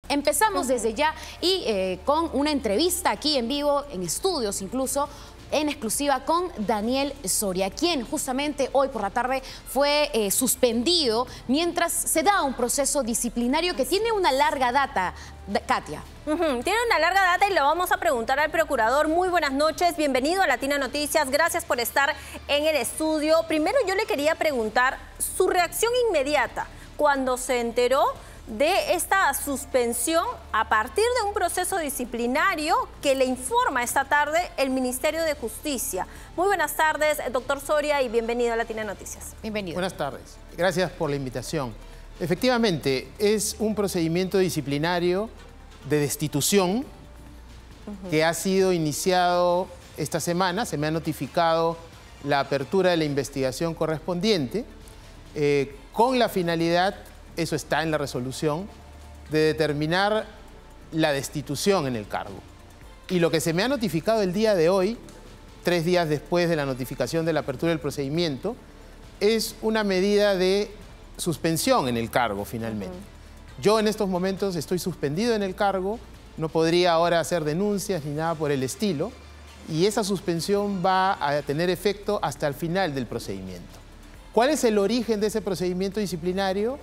Empezamos desde ya y con una entrevista aquí en vivo, en estudios incluso, en exclusiva con Daniel Soria, quien justamente hoy por la tarde fue suspendido mientras se da un proceso disciplinario que tiene una larga data, Katia. Tiene una larga data y le vamos a preguntar al procurador. Muy buenas noches, bienvenido a Latina Noticias, gracias por estar en el estudio. Primero yo le quería preguntar su reacción inmediata cuando se enteró de esta suspensión a partir de un proceso disciplinario que le informa esta tarde el Ministerio de Justicia. Muy buenas tardes, doctor Soria, y bienvenido a Latina Noticias. Bienvenido. Buenas tardes. Gracias por la invitación. Efectivamente, es un procedimiento disciplinario de destitución que ha sido iniciado esta semana. Se me ha notificado la apertura de la investigación correspondiente con la finalidad, eso está en la resolución, de determinar la destitución en el cargo. Y lo que se me ha notificado el día de hoy, 3 días después de la notificación de la apertura del procedimiento, es una medida de suspensión en el cargo finalmente. Yo en estos momentos estoy suspendido en el cargo, no podría ahora hacer denuncias ni nada por el estilo, y esa suspensión va a tener efecto hasta el final del procedimiento. ¿Cuál es el origen de ese procedimiento disciplinario?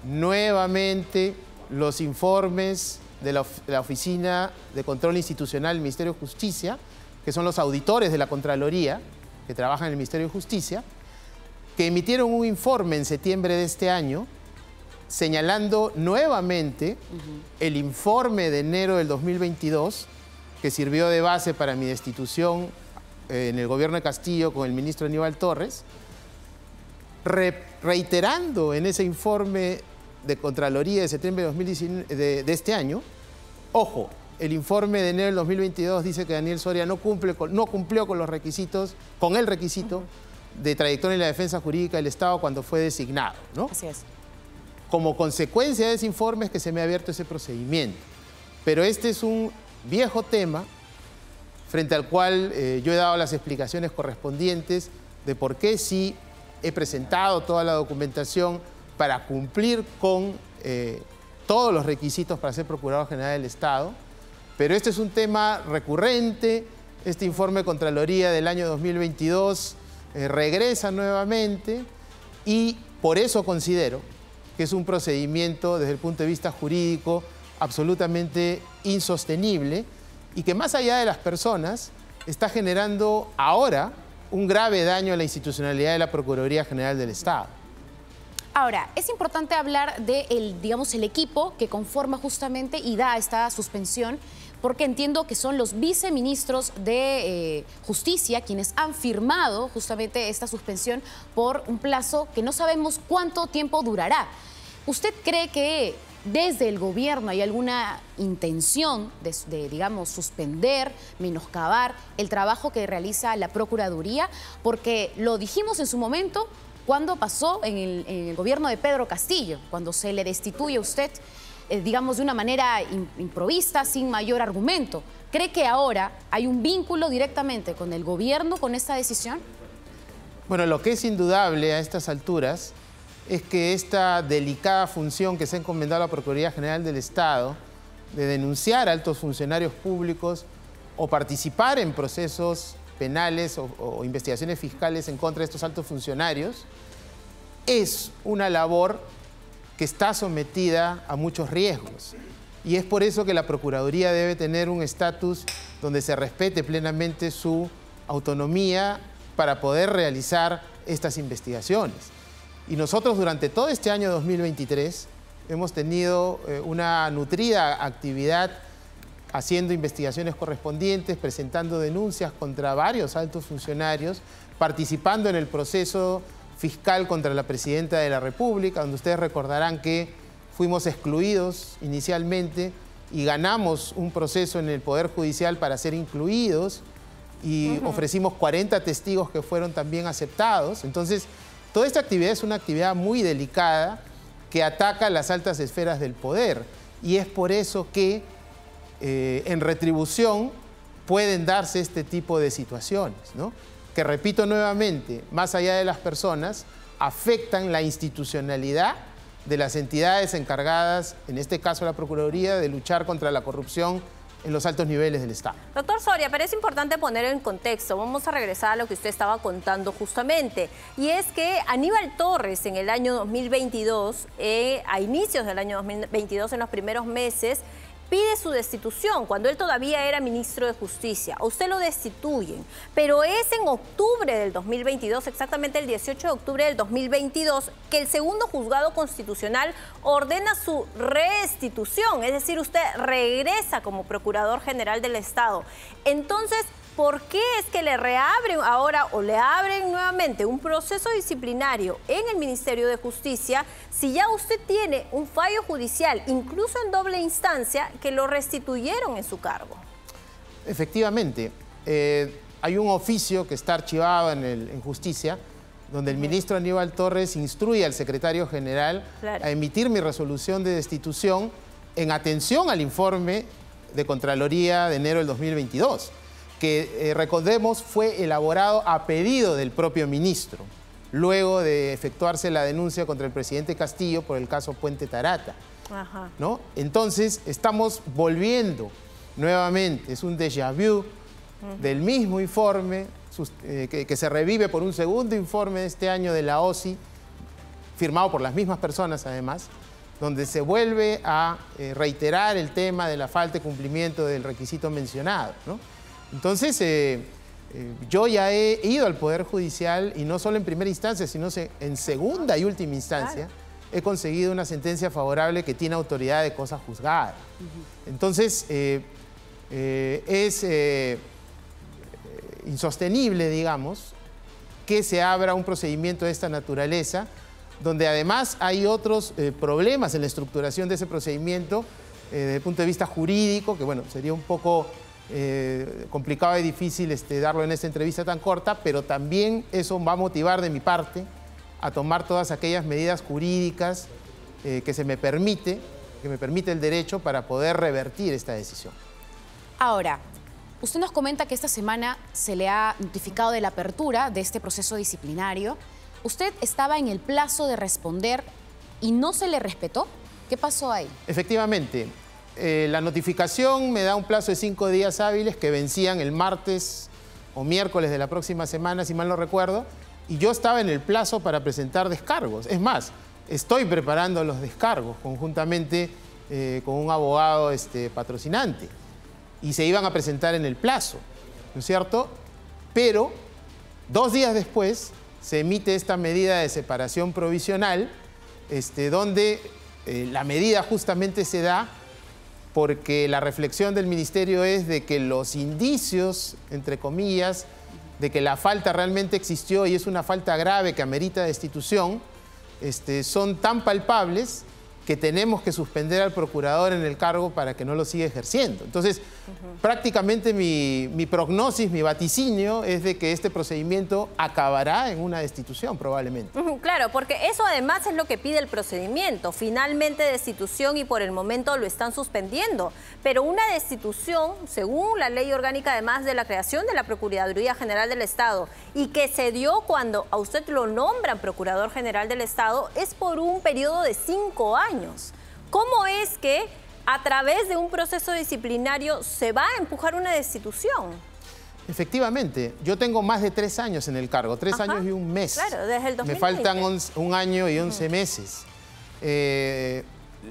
Nuevamente, los informes de la Oficina de Control Institucional del Ministerio de Justicia, que son los auditores de la Contraloría, que trabajan en el Ministerio de Justicia, que emitieron un informe en septiembre de este año, señalando nuevamente el informe de enero del 2022, que sirvió de base para mi destitución en el gobierno de Castillo con el ministro Aníbal Torres, reiterando en ese informe de Contraloría de septiembre de 2019, de este año, ojo, el informe de enero del 2022 dice que Daniel Soria no cumplió con los requisitos, con el requisito de trayectoria en la defensa jurídica del Estado cuando fue designado, ¿no? Así es. Como consecuencia de ese informe es que se me ha abierto ese procedimiento. Pero este es un viejo tema frente al cual yo he dado las explicaciones correspondientes de por qué sí he presentado toda la documentación para cumplir con todos los requisitos para ser Procurador General del Estado. Pero este es un tema recurrente. Este informe de Contraloría del año 2022 regresa nuevamente y por eso considero que es un procedimiento desde el punto de vista jurídico absolutamente insostenible y que más allá de las personas está generando ahora un grave daño a la institucionalidad de la Procuraduría General del Estado. Ahora, es importante hablar del, digamos, el equipo que conforma justamente y da esta suspensión, porque entiendo que son los viceministros de Justicia quienes han firmado justamente esta suspensión por un plazo que no sabemos cuánto tiempo durará. ¿Usted cree que desde el gobierno hay alguna intención de, digamos, suspender, menoscabar el trabajo que realiza la Procuraduría? Porque lo dijimos en su momento cuando pasó en el gobierno de Pedro Castillo, cuando se le destituye a usted, digamos, de una manera improvista, sin mayor argumento. ¿Cree que ahora hay un vínculo directamente con el gobierno con esta decisión? Bueno, lo que es indudable a estas alturas es que esta delicada función que se ha encomendado a la Procuraduría General del Estado de denunciar a altos funcionarios públicos o participar en procesos penales o investigaciones fiscales en contra de estos altos funcionarios es una labor que está sometida a muchos riesgos. Y es por eso que la Procuraduría debe tener un estatus donde se respete plenamente su autonomía para poder realizar estas investigaciones. Y nosotros durante todo este año 2023 hemos tenido una nutrida actividad haciendo investigaciones correspondientes, presentando denuncias contra varios altos funcionarios, participando en el proceso fiscal contra la Presidenta de la República, donde ustedes recordarán que fuimos excluidos inicialmente y ganamos un proceso en el Poder Judicial para ser incluidos y ofrecimos 40 testigos que fueron también aceptados. Entonces, toda esta actividad es una actividad muy delicada que ataca las altas esferas del poder y es por eso que en retribución pueden darse este tipo de situaciones, ¿no? Que repito nuevamente, más allá de las personas, afectan la institucionalidad de las entidades encargadas, en este caso la Procuraduría, de luchar contra la corrupción en los altos niveles del Estado. Doctor Soria, pero es importante poner en contexto. Vamos a regresar a lo que usted estaba contando justamente. Y es que Aníbal Torres en el año 2022, a inicios del año 2022, en los primeros meses, pide su destitución cuando él todavía era ministro de Justicia. A usted lo destituyen, pero es en octubre del 2022, exactamente el 18 de octubre del 2022, que el segundo juzgado constitucional ordena su restitución, es decir, usted regresa como Procurador General del Estado. Entonces, ¿por qué es que le reabren ahora o le abren nuevamente un proceso disciplinario en el Ministerio de Justicia si ya usted tiene un fallo judicial, incluso en doble instancia, que lo restituyeron en su cargo? Efectivamente, hay un oficio que está archivado en Justicia, donde el ministro Aníbal Torres instruye al secretario general a emitir mi resolución de destitución en atención al informe de Contraloría de enero del 2022. Que, recordemos, fue elaborado a pedido del propio ministro, luego de efectuarse la denuncia contra el presidente Castillo por el caso Puente Tarata. ¿No? Entonces, estamos volviendo nuevamente, es un déjà vu del mismo informe, que se revive por un segundo informe de este año de la OSI, firmado por las mismas personas además, donde se vuelve a reiterar el tema de la falta de cumplimiento del requisito mencionado, ¿no? Entonces, yo ya he ido al Poder Judicial y no solo en primera instancia, sino en segunda y última instancia, he conseguido una sentencia favorable que tiene autoridad de cosa juzgada. Entonces, es insostenible, digamos, que se abra un procedimiento de esta naturaleza, donde además hay otros problemas en la estructuración de ese procedimiento desde el punto de vista jurídico, que bueno, sería un poco complicado y difícil darlo en esta entrevista tan corta, pero también eso va a motivar de mi parte a tomar todas aquellas medidas jurídicas que me permite el derecho para poder revertir esta decisión. Ahora, usted nos comenta que esta semana se le ha notificado de la apertura de este proceso disciplinario. ¿Usted estaba en el plazo de responder y no se le respetó? ¿Qué pasó ahí? Efectivamente. La notificación me da un plazo de 5 días hábiles que vencían el martes o miércoles de la próxima semana, si mal no recuerdo, y yo estaba en el plazo para presentar descargos. Es más, estoy preparando los descargos conjuntamente con un abogado patrocinante y se iban a presentar en el plazo, ¿no es cierto? Pero 2 días después se emite esta medida de separación provisional, donde la medida justamente se da porque la reflexión del ministerio es de que los indicios, entre comillas, de que la falta realmente existió y es una falta grave que amerita destitución, son tan palpables que tenemos que suspender al procurador en el cargo para que no lo siga ejerciendo. Entonces, prácticamente mi prognosis, mi vaticinio es de que este procedimiento acabará en una destitución probablemente. Claro, porque eso además es lo que pide el procedimiento. Finalmente destitución y por el momento lo están suspendiendo. Pero una destitución, según la ley orgánica además de la creación de la Procuraduría General del Estado y que se dio cuando a usted lo nombran Procurador General del Estado, es por un periodo de 5 años. ¿Cómo es que a través de un proceso disciplinario se va a empujar una destitución? Efectivamente, yo tengo más de 3 años en el cargo, 3 años y un mes. Claro, desde el 2020. Me faltan 1 año y 11 meses.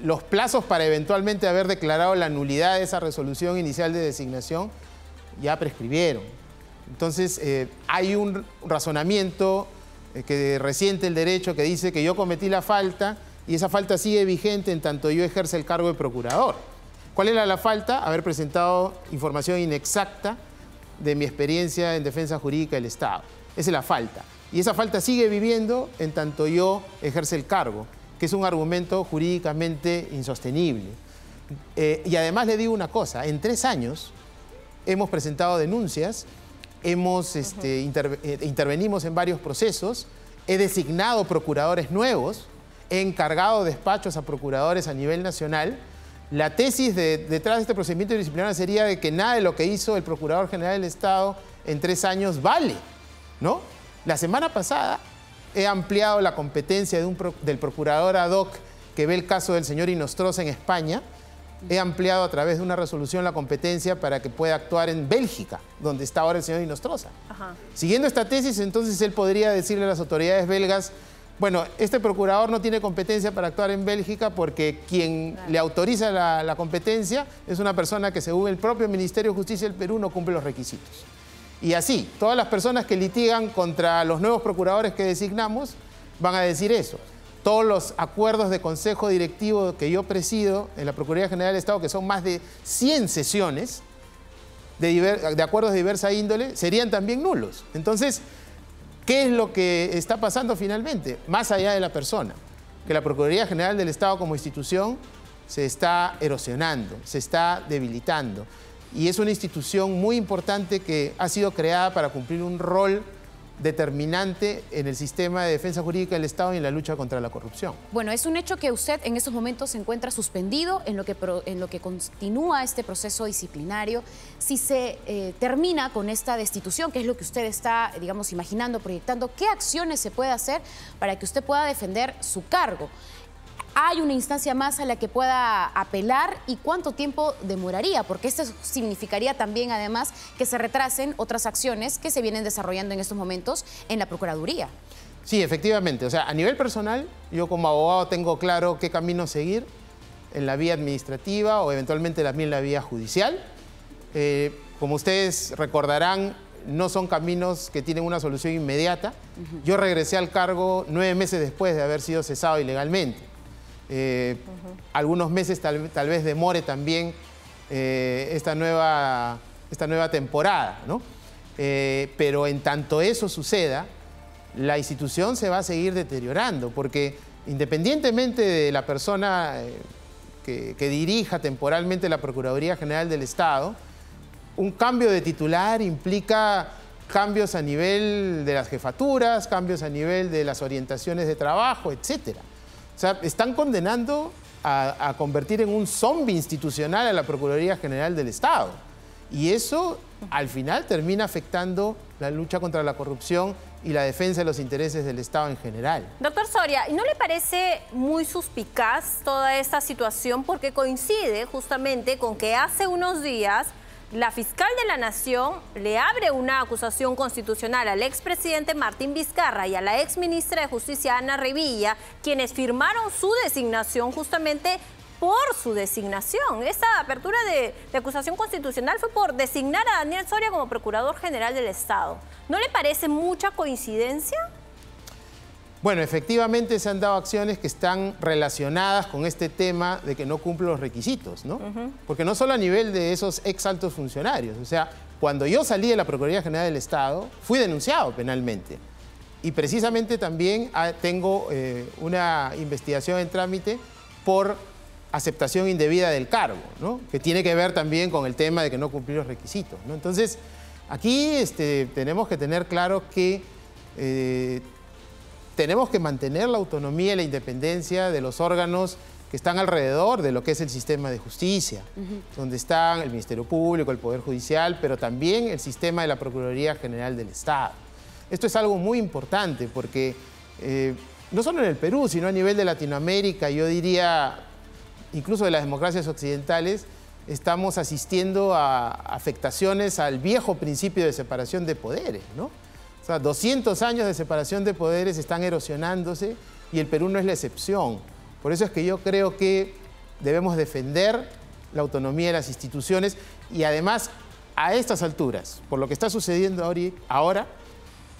Los plazos para eventualmente haber declarado la nulidad de esa resolución inicial de designación ya prescribieron. Entonces, hay un razonamiento que resiente el derecho que dice que yo cometí la falta y esa falta sigue vigente en tanto yo ejerce el cargo de procurador. ¿Cuál era la falta? Haber presentado información inexacta de mi experiencia en defensa jurídica del Estado. Esa es la falta. Y esa falta sigue viviendo en tanto yo ejerce el cargo, que es un argumento jurídicamente insostenible. Y además le digo una cosa, en 3 años hemos presentado denuncias, intervenimos en varios procesos, he designado procuradores nuevos, he encargado despachos a procuradores a nivel nacional. La tesis detrás de este procedimiento disciplinario sería de que nada de lo que hizo el Procurador General del Estado en 3 años vale, ¿no? La semana pasada he ampliado la competencia del procurador ad hoc que ve el caso del señor Inostroza en España, he ampliado a través de una resolución la competencia para que pueda actuar en Bélgica, donde está ahora el señor Inostroza. Siguiendo esta tesis, entonces él podría decirle a las autoridades belgas, bueno, este procurador no tiene competencia para actuar en Bélgica porque quien le autoriza la competencia es una persona que, según el propio Ministerio de Justicia del Perú, no cumple los requisitos. Y así, todas las personas que litigan contra los nuevos procuradores que designamos van a decir eso. Todos los acuerdos de consejo directivo que yo presido en la Procuraduría General del Estado, que son más de 100 sesiones de acuerdos de diversa índole, serían también nulos. Entonces, ¿qué es lo que está pasando finalmente? Más allá de la persona, que la Procuraduría General del Estado como institución se está erosionando, se está debilitando. Y es una institución muy importante que ha sido creada para cumplir un rol determinante en el sistema de defensa jurídica del Estado y en la lucha contra la corrupción. Bueno, es un hecho que usted en estos momentos se encuentra suspendido en lo que continúa este proceso disciplinario. Si se termina con esta destitución, que es lo que usted está, digamos, imaginando, proyectando, ¿qué acciones se puede hacer para que usted pueda defender su cargo? ¿Hay una instancia más a la que pueda apelar y cuánto tiempo demoraría? Porque esto significaría también, además, que se retrasen otras acciones que se vienen desarrollando en estos momentos en la Procuraduría. Sí, efectivamente. O sea, a nivel personal, yo como abogado tengo claro qué camino seguir en la vía administrativa o eventualmente también la vía judicial. Como ustedes recordarán, no son caminos que tienen una solución inmediata. Yo regresé al cargo 9 meses después de haber sido cesado ilegalmente. Algunos meses tal vez demore también esta nueva temporada, ¿no? Pero en tanto eso suceda, la institución se va a seguir deteriorando, porque independientemente de la persona que dirija temporalmente la Procuraduría General del Estado, un cambio de titular implica cambios a nivel de las jefaturas, cambios a nivel de las orientaciones de trabajo, etcétera. O sea, están condenando a convertir en un zombie institucional a la Procuraduría General del Estado. Y eso, al final, termina afectando la lucha contra la corrupción y la defensa de los intereses del Estado en general. Doctor Soria, ¿no le parece muy suspicaz toda esta situación? Porque coincide justamente con que hace unos días la fiscal de la Nación le abre una acusación constitucional al expresidente Martín Vizcarra y a la exministra de Justicia Ana Revilla, quienes firmaron su designación justamente por su designación. Esta apertura de acusación constitucional fue por designar a Daniel Soria como Procurador General del Estado. ¿No le parece mucha coincidencia? Bueno, efectivamente se han dado acciones que están relacionadas con este tema de que no cumple los requisitos, ¿no? Porque no solo a nivel de esos ex altos funcionarios. O sea, cuando yo salí de la Procuraduría General del Estado, fui denunciado penalmente. Y precisamente también tengo una investigación en trámite por aceptación indebida del cargo, ¿no? Que tiene que ver también con el tema de que no cumplí los requisitos, ¿no? Entonces, aquí tenemos que tener claro que tenemos que mantener la autonomía y la independencia de los órganos que están alrededor de lo que es el sistema de justicia, donde están el Ministerio Público, el Poder Judicial, pero también el sistema de la Procuraduría General del Estado. Esto es algo muy importante porque no solo en el Perú, sino a nivel de Latinoamérica, yo diría incluso de las democracias occidentales, estamos asistiendo a afectaciones al viejo principio de separación de poderes, ¿no? O sea, 200 años de separación de poderes están erosionándose y el Perú no es la excepción. Por eso es que yo creo que debemos defender la autonomía de las instituciones y además, a estas alturas, por lo que está sucediendo ahora,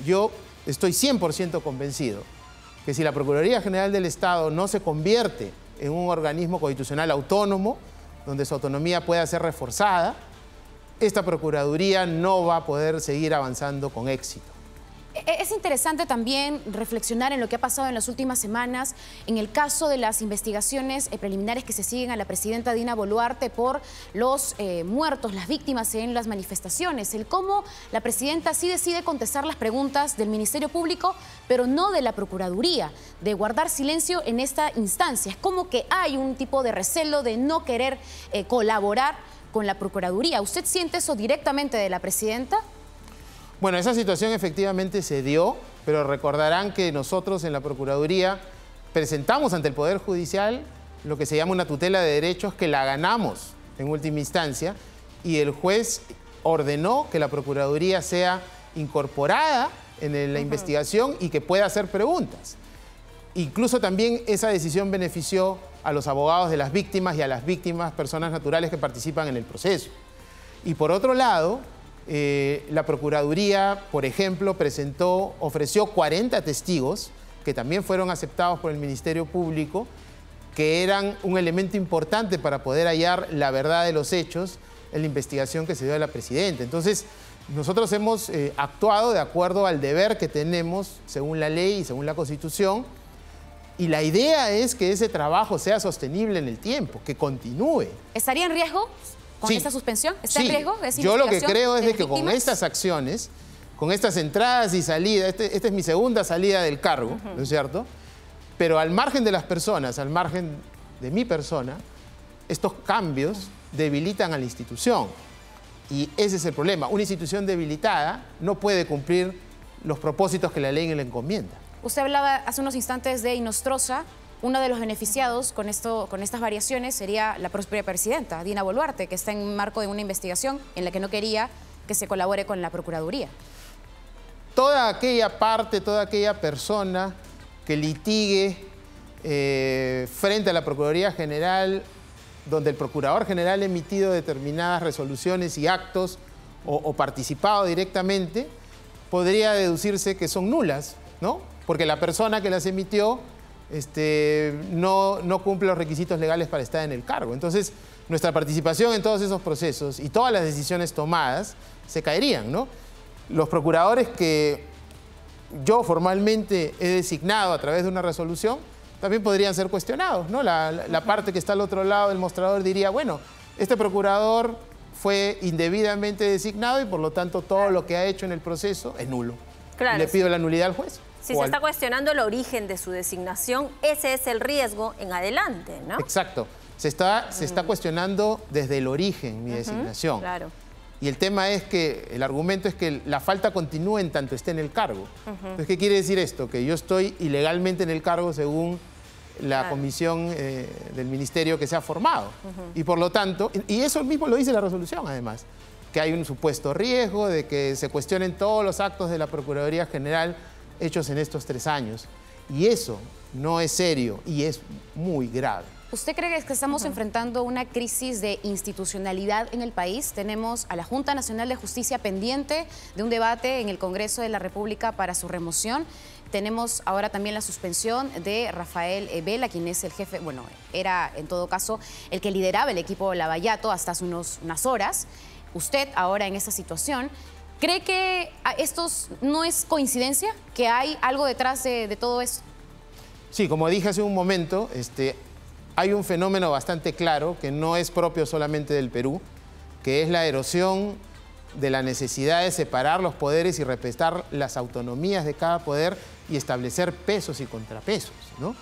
yo estoy 100% convencido que si la Procuraduría General del Estado no se convierte en un organismo constitucional autónomo, donde su autonomía pueda ser reforzada, esta Procuraduría no va a poder seguir avanzando con éxito. Es interesante también reflexionar en lo que ha pasado en las últimas semanas en el caso de las investigaciones preliminares que se siguen a la presidenta Dina Boluarte por los muertos, las víctimas en las manifestaciones. El cómo la presidenta sí decide contestar las preguntas del Ministerio Público, pero no de la Procuraduría, de guardar silencio en esta instancia. Es como que hay un tipo de recelo de no querer colaborar con la Procuraduría. ¿Usted siente eso directamente de la presidenta? Bueno, esa situación efectivamente se dio, pero recordarán que nosotros en la Procuraduría presentamos ante el Poder Judicial lo que se llama una tutela de derechos, que la ganamos en última instancia, y el juez ordenó que la Procuraduría sea incorporada en la investigación y que pueda hacer preguntas. Incluso también esa decisión benefició a los abogados de las víctimas y a las víctimas, personas naturales que participan en el proceso. Y por otro lado, la Procuraduría, por ejemplo, ofreció 40 testigos que también fueron aceptados por el Ministerio Público, que eran un elemento importante para poder hallar la verdad de los hechos en la investigación que se dio a la presidenta. Entonces, nosotros hemos actuado de acuerdo al deber que tenemos según la ley y según la Constitución, y la idea es que ese trabajo sea sostenible en el tiempo, que continúe. ¿Estaría en riesgo con esta suspensión? ¿Está en riesgo esa yo lo que creo es de que con estas acciones, con estas entradas y salidas, esta es mi segunda salida del cargo, ¿no es cierto? Pero al margen de las personas, al margen de mi persona, estos cambios debilitan a la institución. Y ese es el problema. Una institución debilitada no puede cumplir los propósitos que la ley le encomienda. Usted hablaba hace unos instantes de Inostroza. Uno de los beneficiados con estas variaciones sería la propia presidenta, Dina Boluarte, que está en marco de una investigación en la que no quería que se colabore con la Procuraduría. Toda aquella parte, toda aquella persona que litigue frente a la Procuraduría General, donde el Procurador General ha emitido determinadas resoluciones y actos o participado directamente, podría deducirse que son nulas, ¿no? Porque la persona que las emitió no cumple los requisitos legales para estar en el cargo. Entonces, nuestra participación en todos esos procesos y todas las decisiones tomadas se caerían, ¿no? Los procuradores que yo formalmente he designado a través de una resolución también podrían ser cuestionados, ¿no? La parte que está al otro lado del mostrador diría, bueno, este procurador fue indebidamente designado y por lo tanto todo lo que ha hecho en el proceso es nulo. Claro, le pido la nulidad al juez. Si se está cuestionando el origen de su designación, ese es el riesgo en adelante, ¿no? Exacto. Se está cuestionando desde el origen mi designación. Claro. Y el tema es que, el argumento es que la falta continúe en tanto esté en el cargo. Entonces, ¿qué quiere decir esto? Que yo estoy ilegalmente en el cargo según la comisión del ministerio que se ha formado. Y por lo tanto, y eso mismo lo dice la resolución además, que hay un supuesto riesgo de que se cuestionen todos los actos de la Procuraduría General hechos en estos 3 años. Y eso no es serio y es muy grave. ¿Usted cree que estamos enfrentando una crisis de institucionalidad en el país? Tenemos a la Junta Nacional de Justicia pendiente de un debate en el Congreso de la República para su remoción. Tenemos ahora también la suspensión de Rafael Vela, quien es el jefe, bueno, era en todo caso el que lideraba el equipo Lavallato hasta hace unas horas. Usted ahora en esta situación, ¿cree que esto no es coincidencia? ¿Que hay algo detrás de todo esto? Sí, como dije hace un momento, hay un fenómeno bastante claro que no es propio solamente del Perú, que es la erosión de la necesidad de separar los poderes y respetar las autonomías de cada poder y establecer pesos y contrapesos, ¿no?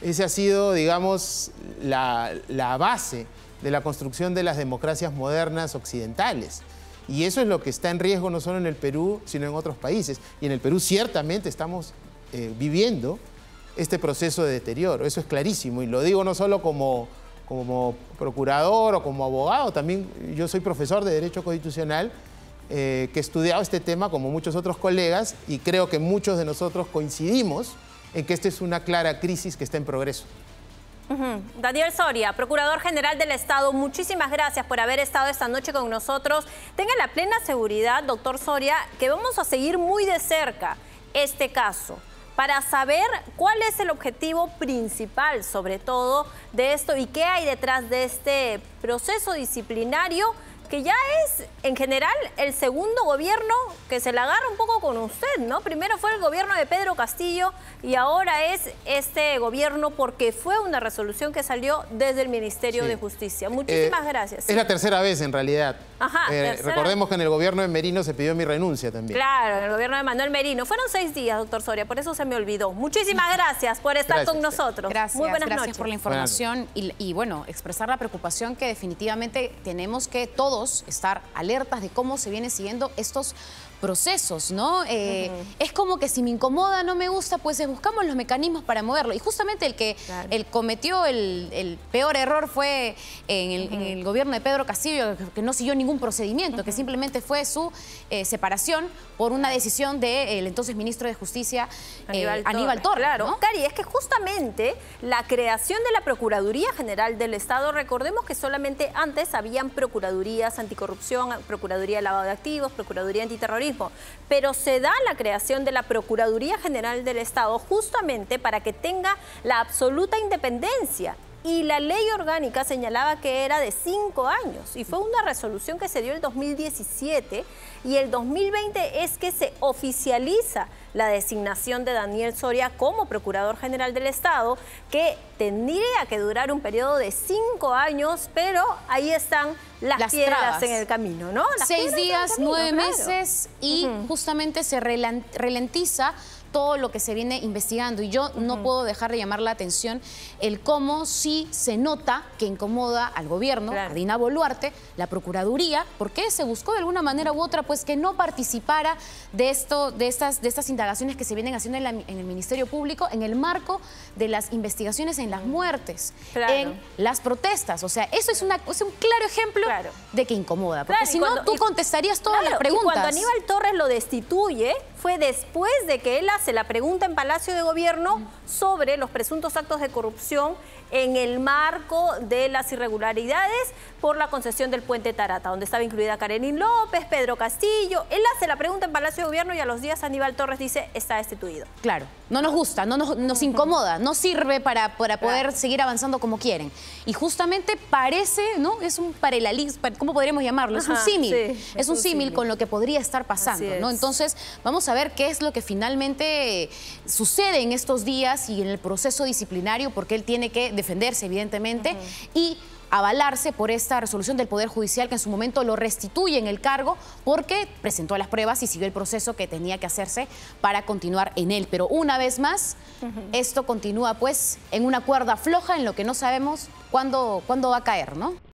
Esa ha sido, digamos, la base de la construcción de las democracias modernas occidentales. Y eso es lo que está en riesgo no solo en el Perú, sino en otros países. Y en el Perú ciertamente estamos viviendo este proceso de deterioro, eso es clarísimo. Y lo digo no solo como procurador o como abogado, también yo soy profesor de Derecho Constitucional, que he estudiado este tema como muchos otros colegas y creo que muchos de nosotros coincidimos en que esta es una clara crisis que está en progreso. Daniel Soria, Procurador General del Estado, muchísimas gracias por haber estado esta noche con nosotros. Tenga la plena seguridad, doctor Soria, que vamos a seguir muy de cerca este caso para saber cuál es el objetivo principal, sobre todo, de esto y qué hay detrás de este proceso disciplinario que ya es, en general, el segundo gobierno que se la agarra un poco con usted, ¿no? Primero fue el gobierno de Pedro Castillo y ahora es este gobierno porque fue una resolución que salió desde el Ministerio de Justicia. Muchísimas gracias. Es la tercera vez, en realidad. Ajá, recordemos que en el gobierno de Merino se pidió mi renuncia también. Claro, en el gobierno de Manuel Merino. Fueron 6 días, doctor Soria, por eso se me olvidó. Muchísimas gracias por estar con nosotros. Gracias, muy buenas noches. Gracias por la información y bueno, expresar la preocupación que definitivamente tenemos que todos estar alertas de cómo se vienen siguiendo estos procesos, ¿no? Es como que si me incomoda, no me gusta, pues buscamos los mecanismos para moverlo. Y justamente el que cometió el peor error fue en el gobierno de Pedro Castillo, que no siguió ningún procedimiento, que simplemente fue su separación por una decisión del entonces ministro de Justicia, Aníbal Torres. Claro, ¿no? Cari, es que justamente la creación de la Procuraduría General del Estado, recordemos que solamente antes habían procuradurías anticorrupción, Procuraduría de lavado de activos, Procuraduría antiterrorismo, pero se da la creación de la Procuraduría General del Estado justamente para que tenga la absoluta independencia. Y la ley orgánica señalaba que era de 5 años y fue una resolución que se dio el 2017 y el 2020 es que se oficializa la designación de Daniel Soria como Procurador General del Estado, que tendría que durar un periodo de 5 años, pero ahí están las piedras trabas en el camino, ¿no? 6 días, 9 meses y justamente se ralentiza todo lo que se viene investigando. Y yo no puedo dejar de llamar la atención el cómo sí se nota que incomoda al gobierno, a Dina Boluarte, la Procuraduría, porque se buscó de alguna manera u otra pues que no participara de estas indagaciones que se vienen haciendo en el Ministerio Público en el marco de las investigaciones en las muertes, en las protestas. O sea, eso es un claro ejemplo de que incomoda, porque si no, tú contestarías todas las preguntas. Y cuando Aníbal Torres lo destituye, fue después de que él hace la pregunta en Palacio de Gobierno sobre los presuntos actos de corrupción en el marco de las irregularidades por la concesión del puente Tarata, donde estaba incluida Karenín López, Pedro Castillo. Él hace la pregunta en Palacio de Gobierno y a los días Aníbal Torres dice, está destituido. Claro, no nos gusta, nos incomoda, no sirve para poder seguir avanzando como quieren. Y justamente parece, ¿no? Es un paralelismo, ¿cómo podríamos llamarlo? Es un símil, es un símil con lo que podría estar pasando, ¿no? Entonces, vamos a ver qué es lo que finalmente sucede en estos días y en el proceso disciplinario, porque él tiene que defenderse, evidentemente, y avalarse por esta resolución del Poder Judicial que en su momento lo restituye en el cargo porque presentó las pruebas y siguió el proceso que tenía que hacerse para continuar en él. Pero una vez más, esto continúa pues en una cuerda floja en lo que no sabemos cuándo va a caer, ¿no?